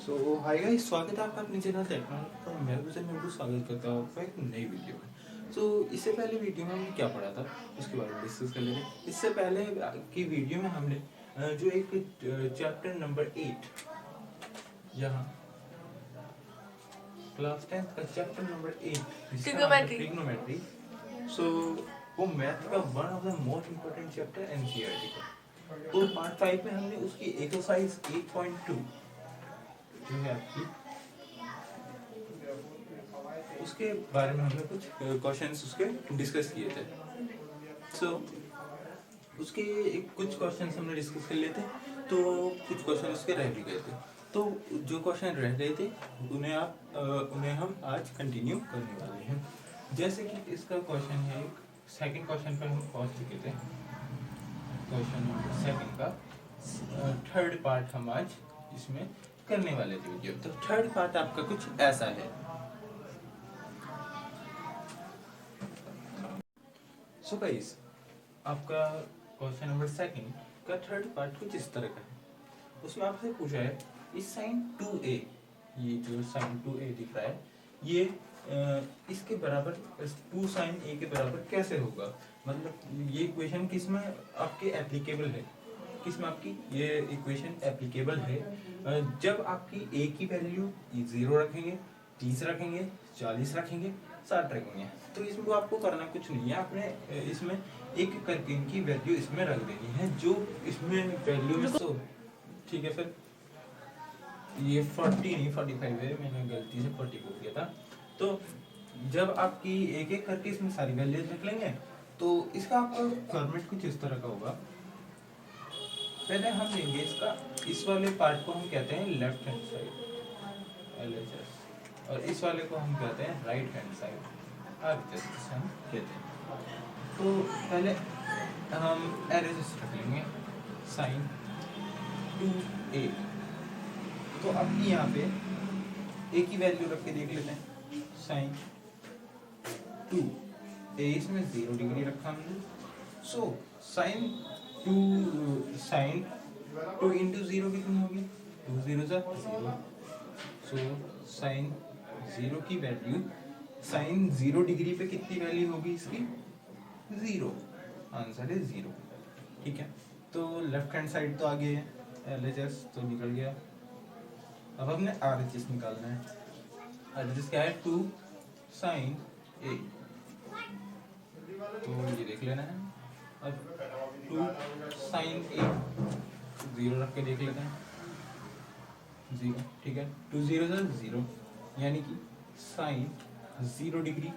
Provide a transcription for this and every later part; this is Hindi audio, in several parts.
सो हाय गाइस, स्वागत है आपका अपने चैनल टेक्नोलॉजी पर। मैं विजय में स्वागत करता हूँ आपका एक नई वीडियो में। सो इससे पहले वीडियो में हमने क्या पढ़ा था उसके बारे में डिस्कस कर लेते हैं। इससे पहले की वीडियो में हमने जो एक चैप्टर नंबर 8 यहाँ क्लास 10 का चैप्टर नंबर 8 ट्रिग्नोमेट्री। सो वो मैथ का one of the most important chapter NCERT का। तो पार्ट 5 में हमने उसकी एक्सरसाइज 8.2 जो है आपकी, उसके बारे में हमने कुछ क्वेश्चंस उसके डिस्कस किए थे। सो उसके कुछ क्वेश्चंस हमने डिस्कस कर लिए थे, तो कुछ क्वेश्चन उसके रह भी गए थे। तो जो क्वेश्चन रह गए थे उन्हें हम आज कंटिन्यू करने वाले हैं। जैसे कि इसका क्वेश्चन है, सेकंड क्वेश्चन पर हम पहुंच चुके थे। क्वेश्चन नंबर 2 का थर्ड पार्ट हम आज इसमें करने वाले थे वीडियो। तो थर्ड पार्ट आपका कुछ ऐसा है। सो गाइस, आपका क्वेश्चन नंबर 2 का थर्ड पार्ट कुछ इस तरह का है। उसमें आपसे पूछा है इस साइन 2a, ये जो साइन 2a दिख रहा है, ये इसके बराबर 2 साइन a के बराबर कैसे होगा। मतलब ये इक्वेशन किस में आपके एप्लीकेबल है, किस में आपकी ये इक्वेशन एप्लीकेबल है। जब आपकी a की वैल्यू 0 रखेंगे, 30 रखेंगे, 40 रखेंगे, 60 रखेंगे। तो इसमें आपको करना कुछ नहीं है, आपने इसमें एक करके इनकी वैल्यू इसमें रख देनी है जो इसमें वैल्यू में। सो ठीक है, फिर ये 40 नहीं 45 है, मैंने गलती से 40 बोल दिया था। तो जब आपकी एक एक करके इसमें सारी वैल्यूज रख लेंगे तो इसका आपका फॉर्मेट कुछ इस तरह का होगा। पहले हम लेंगे इसका, इस वाले पार्ट को हम कहते हैं लेफ्ट हैंड साइड LHS, और इस वाले को हम कहते हैं राइट हैंड साइड RHS जिसे हम कहते हैं। तो पहले हम LHS रख लेंगे साइन 2a। तो अब यहाँ पे a की वैल्यू रख के देख लेते हैं। साइन 2a इसमें 0 डिग्री रखा हमने। सो साइन 2 इंटू 0 कितनी होगी, 2 0 0। सो साइन 0 की वैल्यू, साइन 0 डिग्री पे कितनी वैल्यू होगी इसकी, 0। आंसर है 0। ठीक है, तो लेफ्ट हैंड साइड तो आगे है, LHS तो निकल गया। अब हमने RHS निकालना है। RHS क्या है, 2 साइन a। तो ये देख लेना है। अब 2 साइन a 0 रख के देख लेते हैं, 0। ठीक है, 2 0 0, यानी कि साइन 0 डिग्री।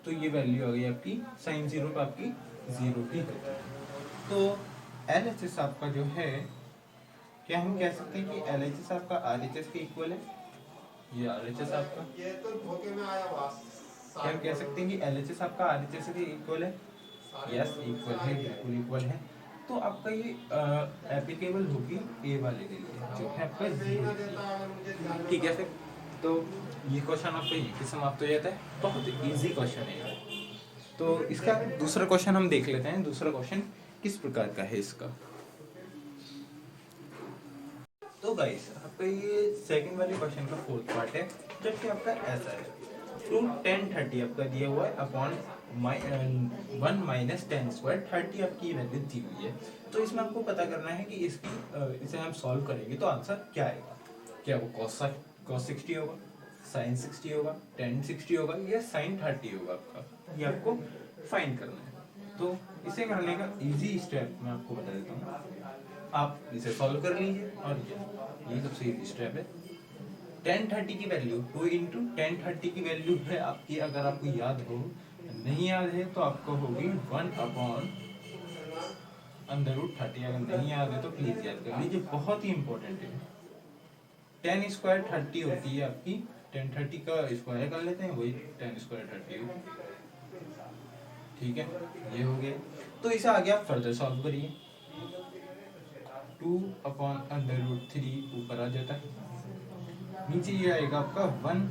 तो ये वैल्यू आ गई आपकी साइन 0 पर आपकी 0 ही है। तो LHS आपका जो है, क्या हम कह सकते हैं कि LHS आपका RHS के इक्वल है। ये RHS आपका, ये तो धोखे में आया बात। क्या हम कह सकते हैं कि LHS आपका RHS के इक्वल है। यस, इक्वल है, बिल्कुल इक्वल है। तो आपका ये एप्लीकेबल होगी ए वाले के लिए जो है आपका 0। ठीक है, फिर तो ये क्वेश्चन आपका ये समाप्त हो जाता है। बहुत इजी क्वेश्चन है यार। तो इसका दूसरा क्वेश्चन हम देख लेते हैं। दूसरा क्वेश्चन किस प्रकार का है इसका। तो गाइस, आपका ये सेकंड वाले क्वेश्चन का फोर्थ पार्ट है, जबकि आपका ऐसा है। टू 1030 आपका दिया हुआ है अपॉन 1 माइनस 10 स्क्वायर 30 आपकी वैल्यू दी हुई है। तो इसमें आपको पता करना है कि इसकी इसे हम सॉल्व करेंगे तो आंसर क्या आएगा। क्या वो cos 60 होगा, sin 60 होगा, tan 60 होगा या sin 30 होगा आपका, ये आपको फाइंड करना है। तो इसे करने का इजी स्टेप मैं आपको बता देता हूँ। आप इसे सॉल्व कर लीजिए और ये सबसे इजी स्टेप है। 1030 की वैल्यू 2 इंटू 1030 की वैल्यू है आपकी, अगर आपको याद हो, नहीं याद है तो आपको होगी 1 अपॉन अंडर रूट 30। अगर नहीं याद है तो प्लीज याद कर लीजिए, बहुत ही इंपॉर्टेंट है। 10 स्क्वायर 30 होती है आपकी, 1030 का स्क्वायर कर लेते हैं, वही 10 स्क्वायर 30। ठीक है, ये हो गया। तो इसे आगे आप फर्दर सॉल्व करिए। 2 अपॉन अंडर रूट 3 ऊपर आ जाता है, नीचे ये आएगा आपका 1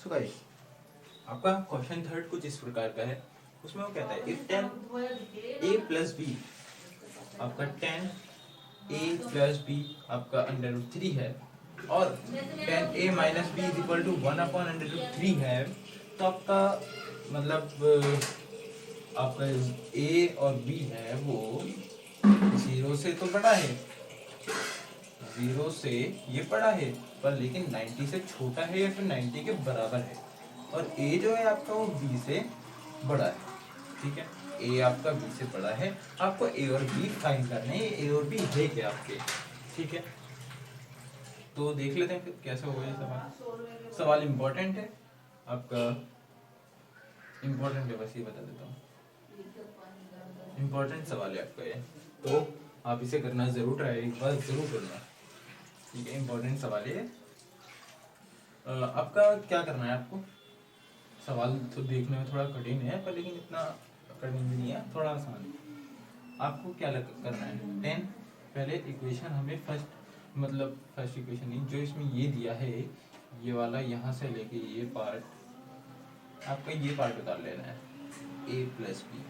सो गाइस आपका क्वेश्चन थर्ड कुछ इस प्रकार का है। उसमें वो कहता है if tan a plus B, आपका tan a प्लस बी आपका अंडर रूट 3 है और tan a minus B is equal to 1 upon under root 3 है, तो आपका मतलब आपका a और b है वो 0 से तो बड़ा है, 0 से ये बड़ा है पर लेकिन 90 से छोटा है या फिर 90 के बराबर है, और a जो है आपका वो b से बड़ा है। ठीक है, a आपका b से बड़ा है, आपको a और b फाइंड करने हैं, a और b है क्या आपके। ठीक है, तो देख लेते हैं फिर कैसे होगा ये सवाल। सवाल इम्पोर्टेंट है आपका, इम्पोर्टेंट है, बस ये बता देता हूँ, इम्पोर्टेंट सवाल है आपका ये, तो आप इसे करना जरूर ट्राई एक बार जरूर करना। ठीक है, इम्पोर्टेंट सवाल है। आपका क्या करना है, आपको सवाल तो देखने में थोड़ा कठिन है पर लेकिन इतना कठिन भी नहीं है, थोड़ा आसान। आपको क्या करना है, 10 पहले इक्वेशन हमें फर्स्ट इक्वेशन नहीं, जो इसमें ये दिया है ये वाला, यहाँ से लेके ये पार्ट, आपका ये पार्ट उतार लेना है, a plus B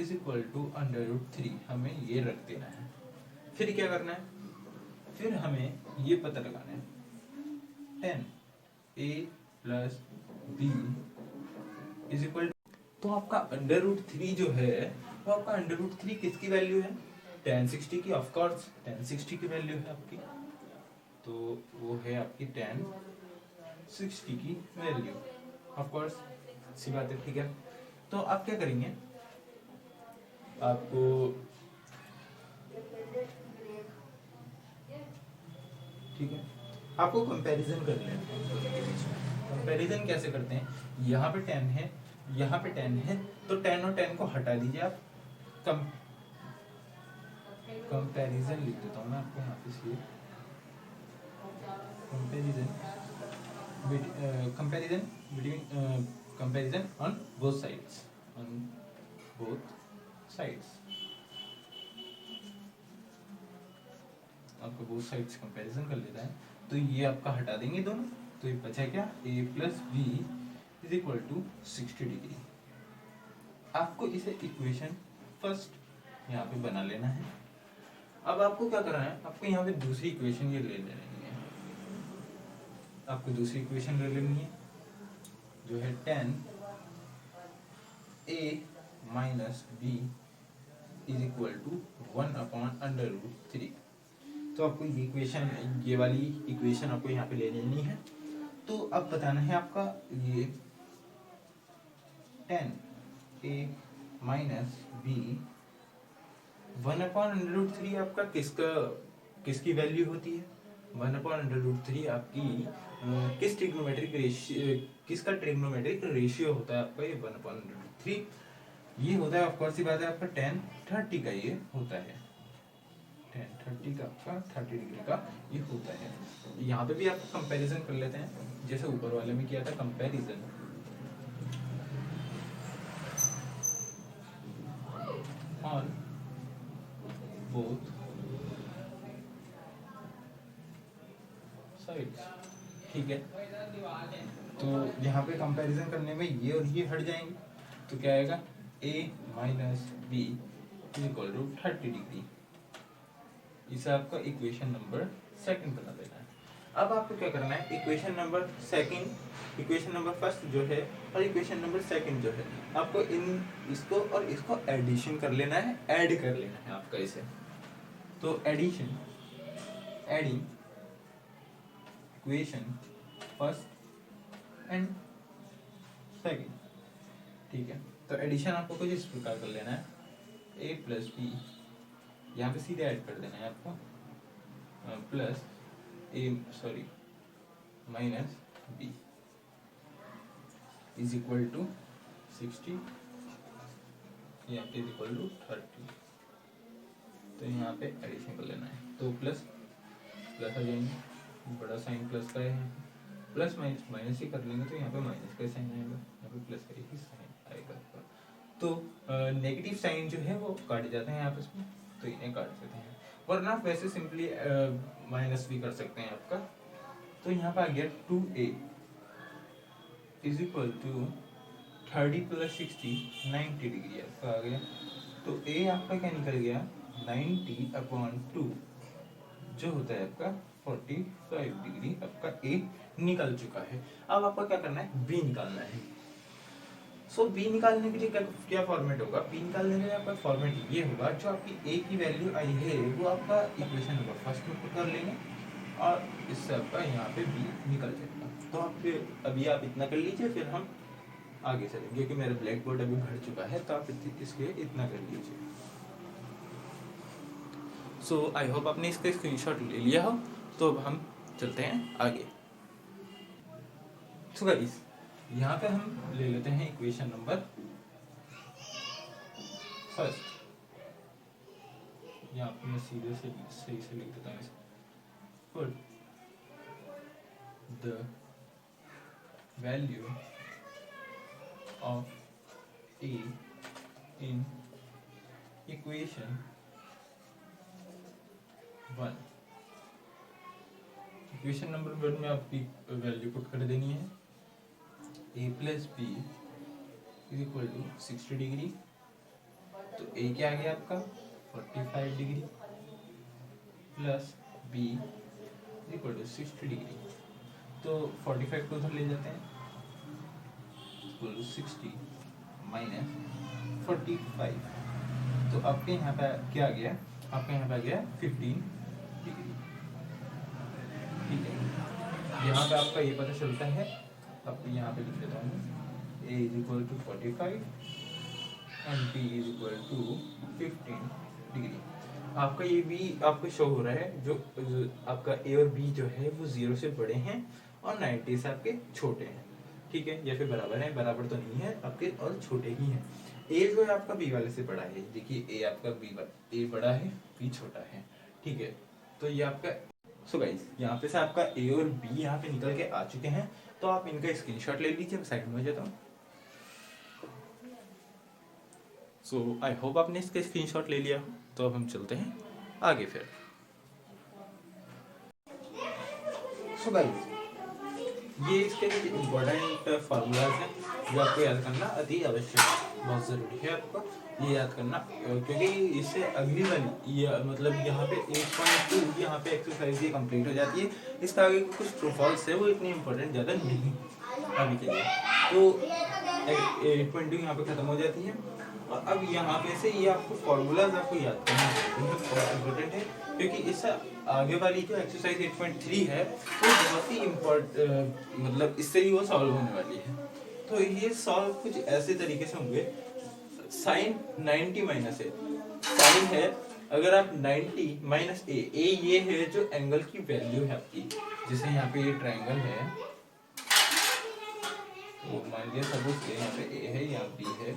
is equal to under root 3, हमें ये रख देना है। फिर क्या करना है, फिर हमें ये पता लगाना है 10 a plus B is equal, तो आपका अंडर रूट 3 जो है वो आपका अंडर रूट 3 किसकी वैल्यू है, tan 60 की, ऑफ कोर्स tan 60 की वैल्यू है आपकी, तो वो है आपकी tan 60 की वैल्यू, ऑफ कोर्स अच्छी बात है। ठीक है, तो आप क्या करेंगे, आपको ठीक है आपको कंपैरिजन कर लेना है। कंपैरिजन कैसे करते हैं, यहाँ पे 10 है, यहाँ पे 10 है, तो 10 और 10 को हटा दीजिए आप, कंपैरिजन लिख देता हूँ मैं आपको यहाँ पे, इसलिए comparison between comparison on both sides, आपको बोथ साइड्स कंपैरिजन कर लेता है, तो ये आपका हटा देंगे दोनों, तो ये बचा क्या, a plus B is equal to 60 degree. आपको इसे इक्वेशन फर्स्ट यहाँ पे बना लेना है। अब आपको क्या करना है, आपको यहाँ पे दूसरी इक्वेशन ये ले लेनी है, आपको दूसरी इक्वेशन ले लेनी है जो है 10 a minus B is equal to 1 upon under root 3। तो आपको ये इक्वेशन, ये वाली इक्वेशन आपको यहाँ पे ले लेनी है। तो अब बताना है आपका ये 10 a minus B 1 upon under root 3 आपका किसकी वैल्यू होती है, 1 अपॉन अंडर रूट 3 आपकी किस ट्रिग्नोमेट्रिक रेशियो, किसका ट्रिग्नोमेट्रिक रेशियो होता है आपका, ये 1 अपॉन अंडर रूट 3 ये होता है, ऑफ कोर्स सी बात है, आपका tan 30 का ये होता है, tan 30 का आपका 30 डिग्री का ये होता है। यहाँ पे भी आप कंपैरिजन कर लेते हैं, जैसे ऊपर वाले में किया था कंपैरिजन ऑन बोथ साइड्स। ठीक है, तो यहाँ पे कंपैरिजन करने में ये और ये हट जाएंगे, तो क्या आएगा, a minus B is equal to 30 degree. इसे आपका इक्वेशन नंबर सेकंड बना देना है। अब आपको क्या करना है, equation number second, equation number first जो है और इक्वेशन नंबर सेकंड जो है, आपको इसको और इसको एडिशन कर लेना है, ऐड कर लेना है आपका इसे। तो addition, adding equation first and second. ठीक है, तो एडिशन आपको कुछ इस प्रकार कर लेना है, a प्लस बी, यहाँ पे सीधे ऐड कर देना है आपको, plus minus B is equal to 60, यहाँ पे इज इक्वल टू 30। तो यहाँ पे एडिशन कर लेना है, तो प्लस प्लस आ जाएंगे, बड़ा साइन प्लस का है, प्लस माइनस माइनस ही कर लेंगे तो यहाँ पे माइनस का साइन आएगा, यहाँ पे प्लस का ही साइन आएगा। तो नेगेटिव साइन जो है वो काट जाते हैं आपस में, तो इन्हें काट देते हैं, वरना आप वैसे सिंपली माइनस भी कर सकते हैं आपका, तो यहाँ पे आ गया 2a is equal to 30 + 60 90 degree आपका आ गया। तो a आपका क्या निकल गया 90/2 जो होता है आपका 45 डिग्री आपका a निकल चुका है। अब आपको क्या करना है b निकालना है। सो b निकालने के लिए क्या फॉर्मेट होगा, b निकालने के लिए आपका फॉर्मेट ये होगा, जो आपकी a की वैल्यू आई है वो आपका इक्वेशन नंबर फर्स्ट में पुट कर लेंगे और इससे आपका यहाँ पे b निकल जाएगा। तो आप फिर अभी आप इतना कर लीजिए, फिर हम आगे चलेंगे क्योंकि मेरा ब्लैक बोर्ड अभी भर चुका है, तो आप इसके इतना कर लीजिए। सो आई होप आपने इसका स्क्रीनशॉट ले लिया हो। तो अब हम चलते हैं आगे। सो गाइस यहाँ पे हम ले लेते हैं इक्वेशन नंबर फर्स्ट। यहाँ पे मैं सीधे से सही से लिख देता हूँ। Put the value of a in equation 1। Equation number 1 में आपकी वैल्यू पुट कर देनी है a + b = 60 डिग्री। तो a क्या आ गया आपका 45 डिग्री प्लस b = 60 डिग्री। तो 45 को उधर ले जाते हैं, 60 - 45। तो आपके यहाँ पे क्या आ गया, आपके यहाँ पे आ गया 15 डिग्री। ठीक है, यहाँ पे आपका ये पता चलता है। अब यहाँ पे लिख देता हूँ a = 45 एंड b = 15 डिग्री। आपका ये भी आपको शो हो रहा है, जो आपका a और b जो है वो 0 से बड़े हैं और 90 से आपके छोटे हैं। ठीक है, या फिर बराबर है, बराबर तो नहीं है आपके और छोटे ही हैं। a जो है आपका b वाले से बड़ा है। देखिए a आपका a बड़ा है, b छोटा है। ठीक है, तो ये आपका सो गाइस यहाँ पे से आपका a और b यहाँ पे निकल के आ चुके हैं। तो आप इनका स्क्रीनशॉट ले लीजिए, मैं साइड में हो जाता हूँ। सो आई होप आपने इसका स्क्रीनशॉट ले लिया। तो अब हम चलते हैं आगे फिर। सो गाइस ये इसके कुछ इम्पोर्टेंट फार्मूलाज हैं जो आपको याद करना अति आवश्यक, बहुत ज़रूरी है आपको ये याद करना, क्योंकि इससे अगली वाली मतलब यहाँ पे 8.2 यहाँ पे एक्सरसाइज ये कंप्लीट हो जाती है। इसका आगे कुछ ट्रू फॉल्स है, वो इतनी इम्पोर्टेंट ज़्यादा नहीं अभी के लिए। तो 8.2 यहाँ पे ख़त्म हो जाती है। और अब यहाँ पे से ये आपको फॉर्मूलाज आपको याद करना बहुत इम्पोर्टेंट है, क्योंकि इससे आगे वाली जो एक्सरसाइज 8.3 है वो बहुत ही मतलब इससे ही वो सॉल्व होने वाली है। तो ये सॉल्व कुछ ऐसे तरीके से होंगे। साइन 90 माइनस ए, साइन है अगर आप 90 माइनस ए, ये है जो एंगल की वैल्यू है आपकी। जैसे यहाँ पे ये ट्रायंगल है, तो मान लिया सपोज यहाँ पे ए है, यहाँ बी है,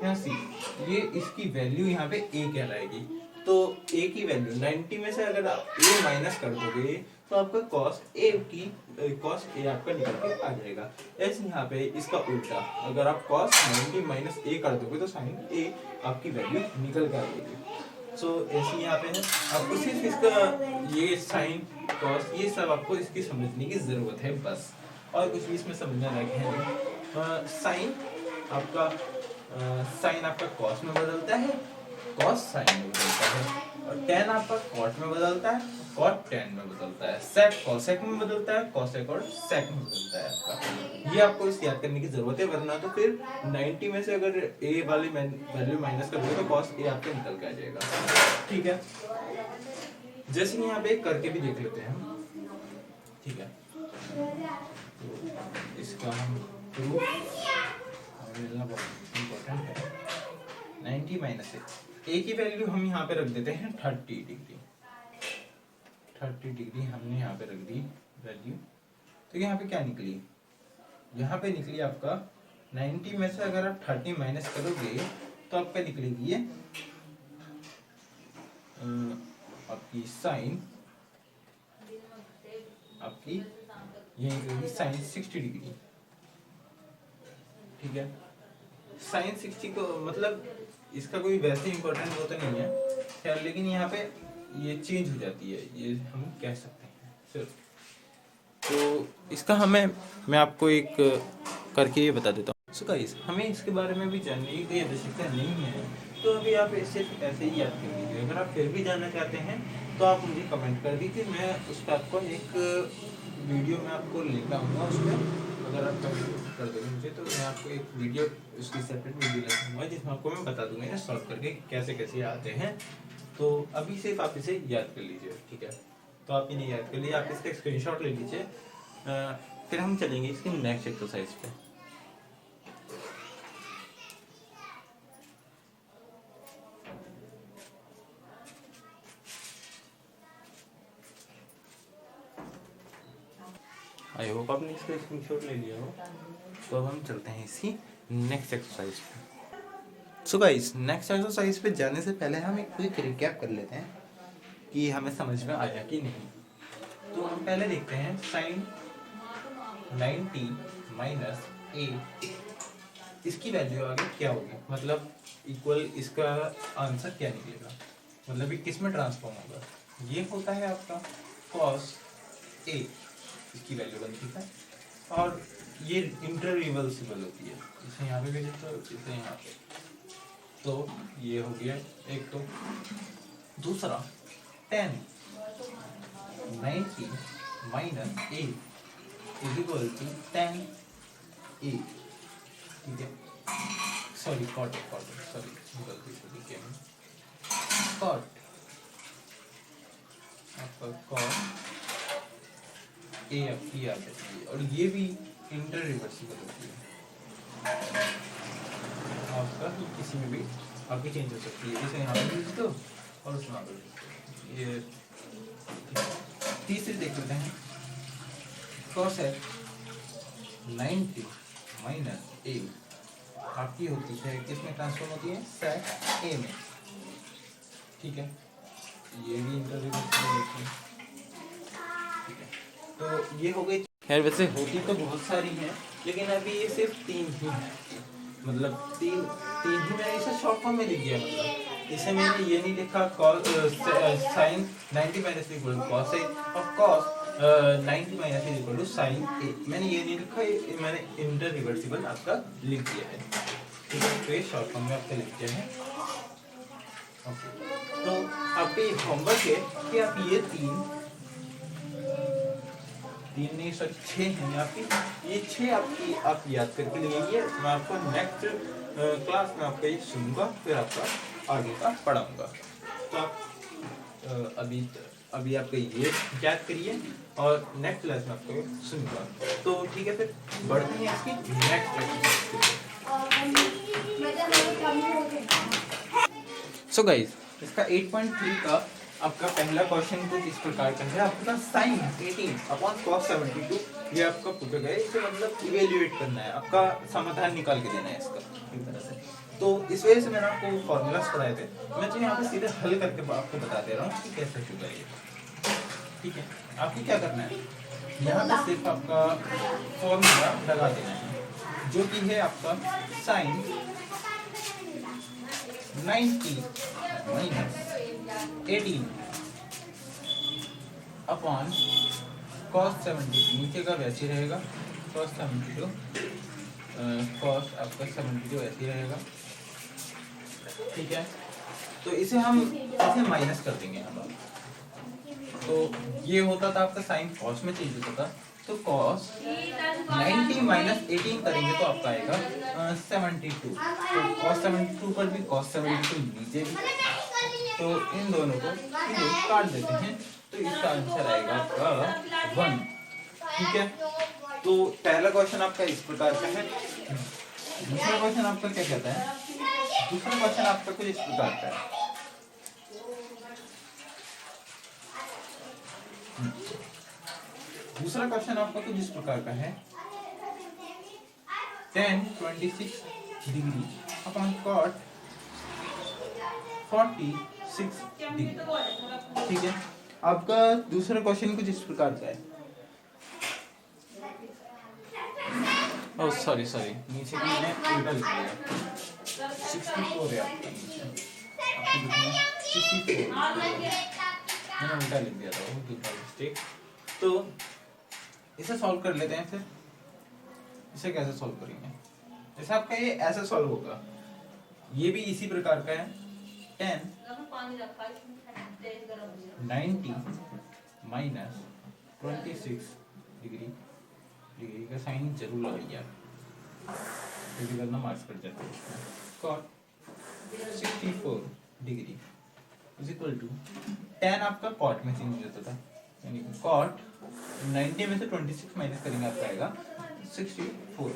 यहाँ सी, ये इसकी वैल्यू यहाँ पे ए कहलाएगी। तो ए की वैल्यू 90 में से अगर आप ए माइनस कर दोगे तो आपका cos a आपका निकल के आ जाएगा। ऐसे यहाँ पे इसका उल्टा, अगर आप cos 90 माइनस a कर दोगे तो sin a आपकी वैल्यू निकल के आ जाएगी। सो ऐसे यहाँ पे है, आपको सिर्फ इसका ये sin cos ये सब आपको इसकी समझने की जरूरत है बस, और कुछ भी इसमें समझना लायक है नहीं। साइन आपका साइन आपका कॉस में बदलता है, कॉस साइन में बदलता है, और टेन आपका कॉट में बदलता है, कॉट टेन में बदलता है, सेक कॉसेक में बदलता है, कॉसेक और सेक में बदलता है आपका। ये आपको इस याद करने की जरूरत है, वरना तो फिर 90 में से अगर ए वाली वैल्यू माइनस कर दोगे तो कॉस ए आपका निकल के आ जाएगा। ठीक है, जैसे यहाँ पे करके भी देख लेते हैं हम। ठीक है, तो इसका हम प्रूफ मिलना बहुत इम्पोर्टेंट है। 90 माइनस ए की वैल्यू हम यहाँ पे रख देते हैं 30 डिग्री। 30 डिग्री हमने यहाँ पे रख दी वैल्यू। तो यहाँ पे क्या निकली, यहाँ पे निकली आपका 90 में से अगर आप 30 माइनस करोगे तो आपका निकलेगी ये आपकी साइन आपकी ये निकलेगी साइन 60 डिग्री। ठीक है, साइन 60 को मतलब इसका कोई वैसे इंपॉर्टेंट वो तो नहीं है खैर, लेकिन यहाँ पे ये चेंज हो जाती है, ये हम कह सकते हैं सिर्फ। तो इसका मैं आपको एक करके ये बता देता हूँ। सो गाइस, हमें इसके बारे में भी जानने की कोई आवश्यकता नहीं है, तो अभी आप सिर्फ ऐसे ही याद कर लीजिए। अगर आप फिर भी जानना चाहते हैं तो आप मुझे कमेंट कर दीजिए, मैं उसका आपको एक वीडियो में आपको लिंक डालूंगा उसमें। अगर आप कमेंट कर दोगे मुझे तो मैं आपको एक वीडियो, उसकी सेपरेट वीडियो लगाऊंगा जिसमें आपको मैं बता दूंगा ये सॉल्व करके कैसे कैसे आते हैं। तो अभी सिर्फ आप इसे याद कर लीजिए, ठीक है। तो आप इन्हें याद कर लीजिए, आप इसका स्क्रीनशॉट ले लीजिए। फिर हम चलेंगे इसकी नेक्स्ट एक्सरसाइज पे। आई होप आपने इसका स्क्रीनशॉट ले लिया हो। तो अब हम चलते हैं इसकी नेक्स्ट एक्सरसाइज पे। सो गाइस, नेक्स्ट एक्सरसाइज पे जाने से पहले हम एक क्विक रिकैप कर लेते हैं कि हमें समझ में आया कि नहीं। तो हम पहले देखते हैं साइन 90 माइनस ए, इसकी वैल्यू आगे क्या होगी, मतलब इक्वल इसका आंसर क्या निकलेगा, मतलब ये किस में ट्रांसफॉर्म होगा। ये होता है आपका कॉस ए, इसकी वैल्यू बनती है, और ये इंटर रिवर्सिबल होती है। इसे यहाँ पे भेजे तो इसे यहाँ पे, तो ये हो गया एक। तो दूसरा tan 90 minus A is equal to tan A, ठीक है। सॉरी कॉट सॉरी गलती से लिखे हैं, कॉट आपका कॉट ए आपकी आ जाती है, और ये भी इंटर रिवर्सिबल होती है। आपका किसी में भी आपकी चेंज हो सकती है, इसे यहाँ पे भेज दो और उसमें आप ये। तीसरी देख लेते हैं, कॉस है 90 माइनस ए आपकी होती है किसमें ट्रांसफॉर्म होती है, सेक ए में, ठीक है। ये भी इंटर रिवर्सिबल होती है, ठीक है। तो ये हो गई। खैर वैसे होती तो बहुत सारी हैं, लेकिन अभी ये सिर्फ 3 ही है, मतलब तीन ही मैंने इसे शॉर्ट फॉर्म में लिख दिया। मतलब इसे मैंने ये नहीं लिखा sine 90 minus equal to cos A और cos 90 minus equal to sine A, मैंने ये नहीं लिखा, मैंने इंटर रिवर्सिबल आपका लिख दिया है, ठीक है। तो ये शॉर्ट फॉर्म में आपका लिख दिया है, ओके। तो आपका ये होमवर्क है कि आप ये तीन नहीं सर 6 हैं आपकी, ये 6 आपकी आप याद करके लगाइए। मैं आपको नेक्स्ट क्लास में आपका ये सुनूंगा, फिर आपका आगे का पढ़ाऊंगा। तो आप अभी आपका ये याद करिए और नेक्स्ट क्लास में आपको सुनूंगा। तो ठीक है, फिर बढ़ते हैं इसकी नेक्स्ट। सो गाइस, इसका 8.3 का आपका पहला क्वेश्चन कुछ इस प्रकार का है। आपका साइन 18 अपॉन कॉस 72 ये आपका पूछा गया है, इसे मतलब इवेल्युएट करना है, आपका समाधान निकाल के देना है इसका एक तरह से। तो इस वजह से मैंने आपको फॉर्मूलाज पढ़ाए थे, मैं तो यहाँ पे सीधे हल करके आपको बता दे रहा हूँ कि कैसे होगा ये, ठीक है। आपको क्या करना है, यहाँ पे सिर्फ आपका फॉर्मूला लगा देना है, जो कि है आपका साइन 90 माइनस 18 अपॉन कॉस 72, नीचे का वैसे रहेगा कॉस 72, कॉस आपका 72 ऐसे रहेगा, ठीक है। तो इसे हम ऐसे माइनस कर देंगे हम। तो ये होता था आपका साइन कॉस में चेंज होता था, तो कॉस 90 माइनस 18 करेंगे तो आपका आएगा 72। तो कॉस 72 पर भी कॉस 72 नीचे भी, तो इन दोनों को काट देते हैं, तो इसका आंसर आएगा आपका 1, ठीक है। तो पहला क्वेश्चन आपका इस प्रकार का है। दूसरा क्वेश्चन आपका क्या कहता है, दूसरा क्वेश्चन आपका कुछ इस प्रकार का है। दूसरा क्वेश्चन आपका कुछ इस प्रकार का है, tan 26 degree upon cot 46 degree, ठीक है। आपका दूसरा क्वेश्चन कुछ इस प्रकार का है। ओह सॉरी नीचे भी मैंने उल्टा लिख दिया, 64 है आपका नीचे, आपको लिखना है 64, मैंने उल्टा लिख दिया था, वो दूसरा मिस्टेक। तो इसे सॉल्व कर लेते हैं फिर। इसे कैसे सॉल्व करेंगे? जैसे आपका ये ऐसे सॉल्व होगा, ये भी इसी प्रकार का है। 10 90 माइनस 26 डिग्री, डिग्री का साइन जरूर लगाइए आप, क्योंकि वरना मार्क्स कट जाते हैं। Cot 64 degree is equal to 10 आपका कॉट में चेंज हो जाता था, यानी कॉट 90 में से 26 माइनस करेंगे आपका आएगा 64।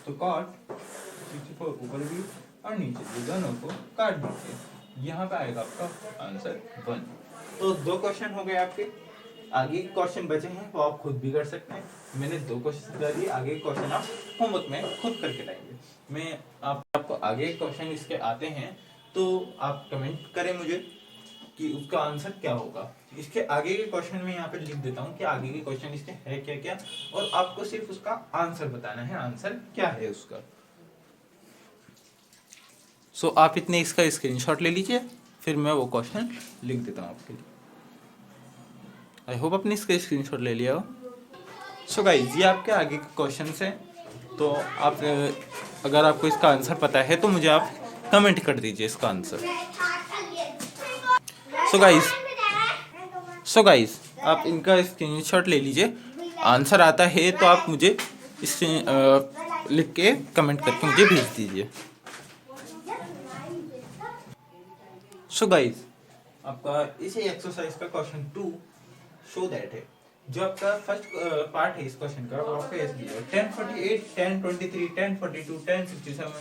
तो कॉट 64 ऊपर भी और नीचे भी दोनों को काट दीजिए, यहाँ पे आएगा आपका आंसर 1। तो 2 क्वेश्चन हो गए आपके। आगे के क्वेश्चन बचे हैं वो आप खुद भी कर सकते हैं। मैंने 2 क्वेश्चन कर दिए, आगे के क्वेश्चन आप होमवर्क में खुद करके लाएंगे। मैं आपको आगे के क्वेश्चन इसके आते हैं तो आप कमेंट करें मुझे कि उसका आंसर क्या होगा। इसके आगे के क्वेश्चन में यहाँ पे लिख देता हूँ कि आगे के क्वेश्चन इसके है क्या क्या, और आपको सिर्फ उसका आंसर बताना है, आंसर क्या है उसका। सो आप इतने इसका स्क्रीनशॉट ले लीजिए, फिर मैं वो क्वेश्चन लिख देता हूँ आपके लिए। आई होप आपने इसका स्क्रीनशॉट ले लिया हो। सो गाइस, ये आपके आगे के क्वेश्चन हैं, तो आप अगर आपको इसका आंसर पता है तो मुझे आप कमेंट कर दीजिए इसका आंसर। सो गाइस आप इनका स्क्रीनशॉट ले लीजिए, आंसर आता है तो आप मुझे इस लिख के कमेंट करके मुझे भेज दीजिए। सो गाइस आपका इसी एक्सरसाइज का क्वेश्चन 2 शो दैट है। जो आपका फर्स्ट पार्ट है इस क्वेश्चन का वो आपका ऐसे दिया है 1048, 1023, 1042, 1067,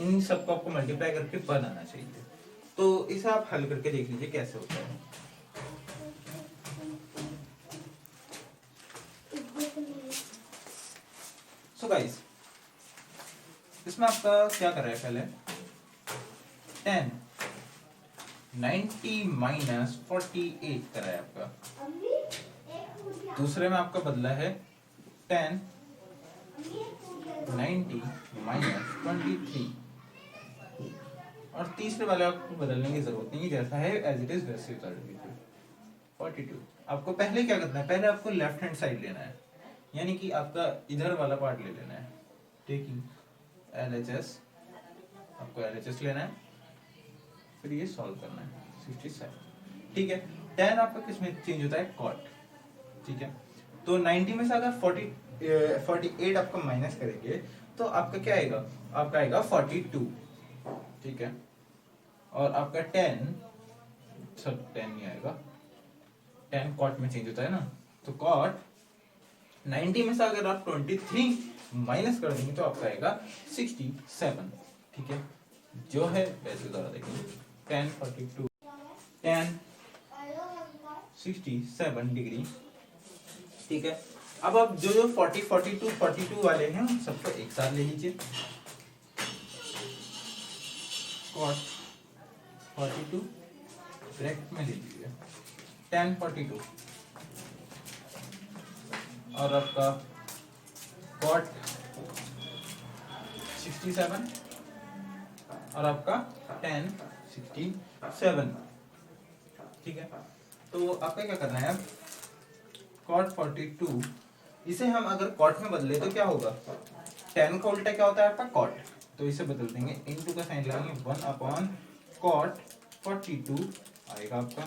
इन सबको आपको मल्टीप्लाई करके बनाना चाहिए। तो इसे आप हल करके देख लीजिए कैसे होता है। सो गाइस इसमें आपका क्या कर रहा है, पहले 10 90 माइनस 48 कर रहा है आपका। दूसरे में आपका बदला है 10 90 माइनस 23, और तीसरे वाले आपको बदलने की जरूरत नहीं, जैसा है एज इट इज वैसे कर दीजिए। 42 आपको पहले क्या करना है, पहले आपको लेफ्ट हैंड साइड लेना है, यानी कि आपका इधर वाला पार्ट ले लेना है। टेकिंग LHS, आपको LHS लेना है, फिर ये सॉल्व करना है 67। ठीक है, 10 आपका किसमें चेंज होता है, कॉट। ठीक है, तो 90 में से अगर 48 आपका माइनस करेंगे तो आपका क्या आएगा, आपका आएगा 42। ठीक है, और आपका 10 नहीं आएगा, 10 कॉट में चेंज होता है ना, तो कॉट 90 में से अगर आप 23 माइनस कर देंगे तो आपका आएगा 67। ठीक है, जो है वैसे द्वारा देखेंगे 10 42 10 67 डिग्री। ठीक है, अब आप जो 40 42 42 वाले हैं सबको एक साथ ले लीजिए। cos 42 ब्रैकेट में ले लीजिए 10 42, और आपका cot 67, और आपका 10 67। ठीक है, तो आपका क्या करना है, cot 42 इसे हम अगर cot में बदले तो क्या होगा, 10 का उल्टा क्या होता है आपका cot, तो इसे बदल देंगे, इनटू का साइन लगाएंगे 1 अपॉन cot 42 आएगा आपका,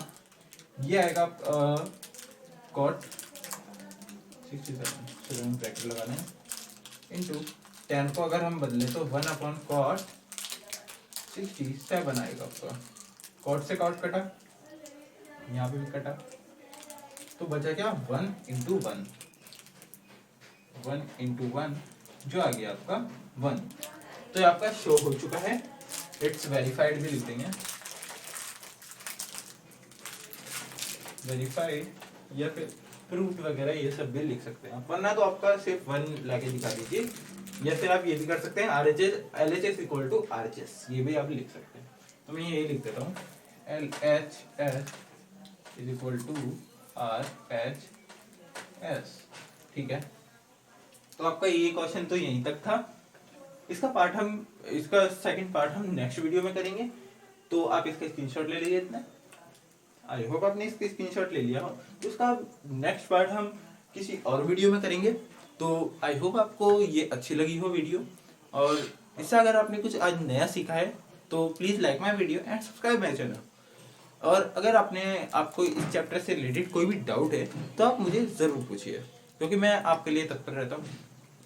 ये आएगा cot 67 ब्रैकेट लगा लें, इनटू 10 को अगर हम बदले तो 1 अपॉन cot 67 आएगा आपका। cot से cot कटा, यहाँ पे भी कटा, तो बचा क्या 1 इंटू 1, 1 इंटू 1 जो आ गया आपका 1। तो ये आपका शो हो चुका है, इट्स वेरीफाइड भी लिख देंगे, वेरीफाइड, या फिर प्रूफ वगैरह ये सब भी लिख सकते हैं, वरना तो आपका सिर्फ 1 लाके दिखा दीजिए, या फिर आप ये भी कर सकते हैं LHS इक्वल टू RHS, ये भी आप लिख सकते हैं। तो मैं ये लिख देता हूँ LHS is equal to RHS। ठीक है, तो आपका ये क्वेश्चन तो यहीं तक था। इसका सेकंड पार्ट हम नेक्स्ट वीडियो में करेंगे, तो आप इसका स्क्रीनशॉट ले लीजिए इतना। आई होप आपने इसका स्क्रीनशॉट ले लिया हो। तो उसका नेक्स्ट पार्ट हम किसी और वीडियो में करेंगे। तो आई होप आपको ये अच्छी लगी हो वीडियो, और इससे अगर आपने कुछ आज नया सीखा है तो please like my video and subscribe my channel. और अगर आपको इस चैप्टर से रिलेटेड कोई भी डाउट है तो आप मुझे ज़रूर पूछिए, क्योंकि मैं आपके लिए तत्पर रहता हूँ।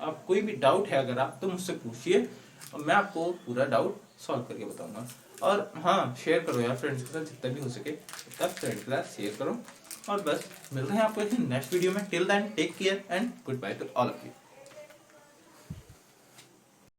आप कोई भी डाउट है अगर आप तो मुझसे पूछिए, और मैं आपको पूरा डाउट सॉल्व करके बताऊंगा। और हाँ, शेयर करो यार फ्रेंड्स के साथ, जितना भी हो सके उतना फ्रेंड्स के साथ शेयर करो। और बस मिलते हैं आपको नेक्स्ट वीडियो में। Till then take care and good bye to all of you.